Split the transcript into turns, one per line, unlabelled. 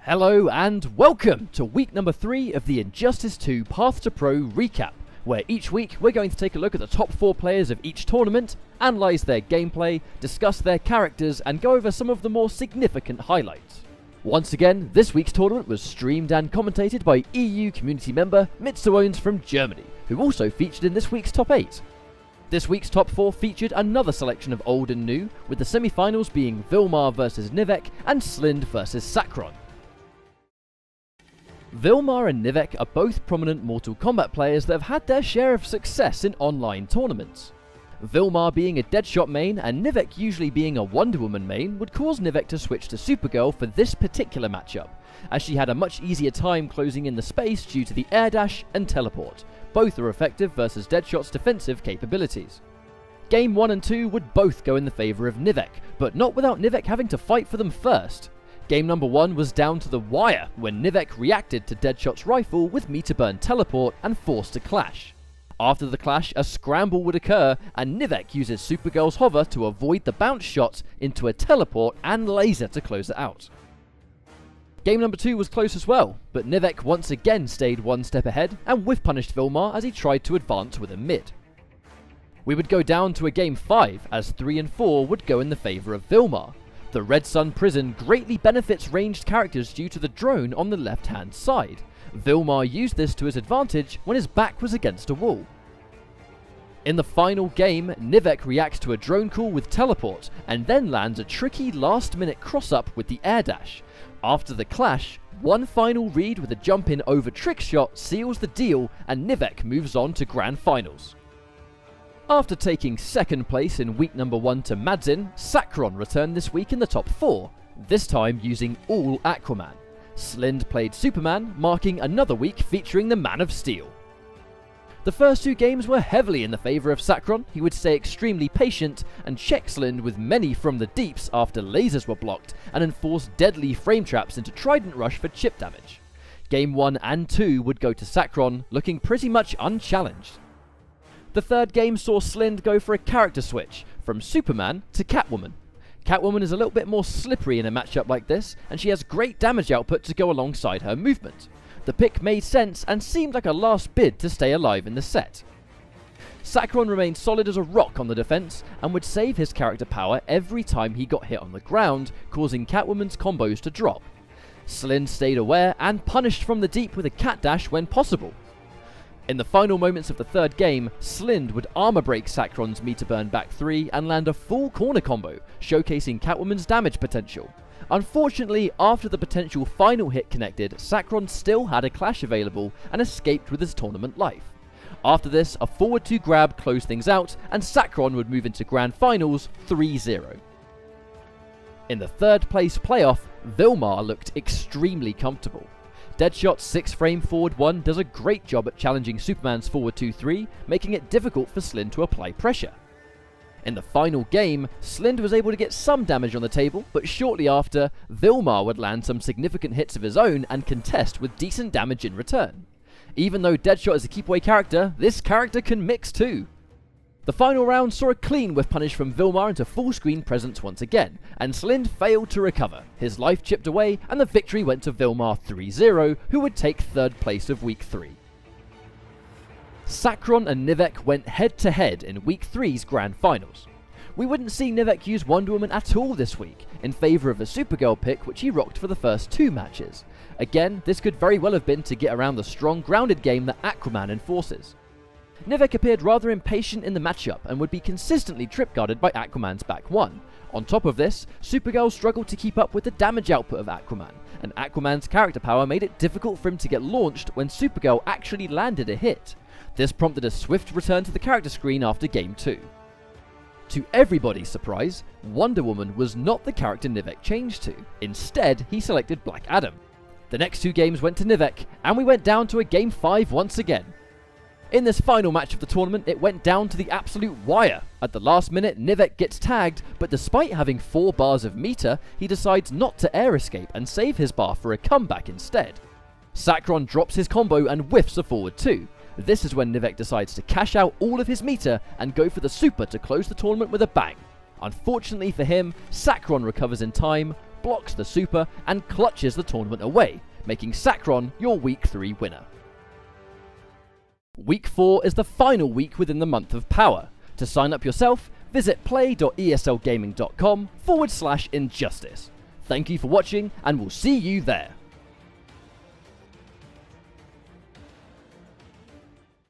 Hello and welcome to week number 3 of the Injustice 2 Path to Pro recap, where each week we're going to take a look at the top 4 players of each tournament, analyse their gameplay, discuss their characters and go over some of the more significant highlights. Once again, this week's tournament was streamed and commentated by EU community member Mitsuones from Germany, who also featured in this week's top 8. This week's top 4 featured another selection of old and new, with the semi-finals being Vilma vs NIVIK and Slind vs Sacrum. Vilma and NIVIK are both prominent Mortal Kombat players that have had their share of success in online tournaments. Vilma being a Deadshot main and NIVIK usually being a Wonder Woman main would cause NIVIK to switch to Supergirl for this particular matchup, as she had a much easier time closing in the space due to the air dash and teleport. Both are effective versus Deadshot's defensive capabilities. Game 1 and 2 would both go in the favour of NIVIK, but not without NIVIK having to fight for them first. Game number 1 was down to the wire when NIVIK reacted to Deadshot's rifle with meter burn teleport and forced a clash. After the clash, a scramble would occur and NIVIK uses Supergirl's hover to avoid the bounce shot into a teleport and laser to close it out. Game number 2 was close as well, but NIVIK once again stayed one step ahead and whiff punished Vilma as he tried to advance with a mid. We would go down to a game 5 as 3 and 4 would go in the favour of Vilma. The Red Sun prison greatly benefits ranged characters due to the drone on the left hand side. Vilma used this to his advantage when his back was against a wall. In the final game, NIVIK reacts to a drone call with teleport and then lands a tricky last minute cross up with the air dash. After the clash, one final read with a jump in over trick shot seals the deal and NIVIK moves on to grand finals. After taking second place in week number 1 to Madzin, Sacrum returned this week in the top 4, this time using all Aquaman. Slind played Superman, marking another week featuring the Man of Steel. The first 2 games were heavily in the favour of Sacrum. He would stay extremely patient and check Slind with many from the deeps after lasers were blocked and enforce deadly frame traps into Trident Rush for chip damage. Game 1 and 2 would go to Sacrum, looking pretty much unchallenged. The third game saw Slind go for a character switch, from Superman to Catwoman. Catwoman is a little bit more slippery in a matchup like this, and she has great damage output to go alongside her movement. The pick made sense and seemed like a last bid to stay alive in the set. Sacrum remained solid as a rock on the defense, and would save his character power every time he got hit on the ground, causing Catwoman's combos to drop. Slind stayed aware and punished from the deep with a cat dash when possible. In the final moments of the third game, Slind would armor break Sacrum's meter burn back 3 and land a full corner combo, showcasing Catwoman's damage potential. Unfortunately, after the potential final hit connected, Sacrum still had a clash available and escaped with his tournament life. After this, a forward 2 grab closed things out and Sacrum would move into grand finals 3-0. In the third place playoff, Vilma looked extremely comfortable. Deadshot's 6-frame forward 1 does a great job at challenging Superman's forward 2-3, making it difficult for Slind to apply pressure. In the final game, Slind was able to get some damage on the table, but shortly after, Vilma would land some significant hits of his own and contest with decent damage in return. Even though Deadshot is a keep away character, this character can mix too. The final round saw a clean whiff punish from Vilma into full screen presence once again, and Slind failed to recover. His life chipped away and the victory went to Vilma 3-0, who would take third place of week 3. Sacrum and NIVIK went head to head in week 3's grand finals. We wouldn't see NIVIK use Wonder Woman at all this week, in favour of a Supergirl pick which he rocked for the first 2 matches. Again, this could very well have been to get around the strong grounded game that Aquaman enforces. NIVIK appeared rather impatient in the matchup and would be consistently trip guarded by Aquaman's back 1. On top of this, Supergirl struggled to keep up with the damage output of Aquaman, and Aquaman's character power made it difficult for him to get launched when Supergirl actually landed a hit. This prompted a swift return to the character screen after game 2. To everybody's surprise, Wonder Woman was not the character NIVIK changed to. Instead, he selected Black Adam. The next 2 games went to NIVIK, and we went down to a game 5 once again. In this final match of the tournament, it went down to the absolute wire. At the last minute, NIVIK gets tagged, but despite having 4 bars of meter, he decides not to air escape and save his bar for a comeback instead. Sacrum drops his combo and whiffs a forward 2. This is when NIVIK decides to cash out all of his meter and go for the super to close the tournament with a bang. Unfortunately for him, Sacrum recovers in time, blocks the super and clutches the tournament away, making Sacrum your Week 3 winner. Week 4 is the final week within the month of Power. To sign up yourself, visit play.eslgaming.com/injustice. Thank you for watching, and we'll see you there.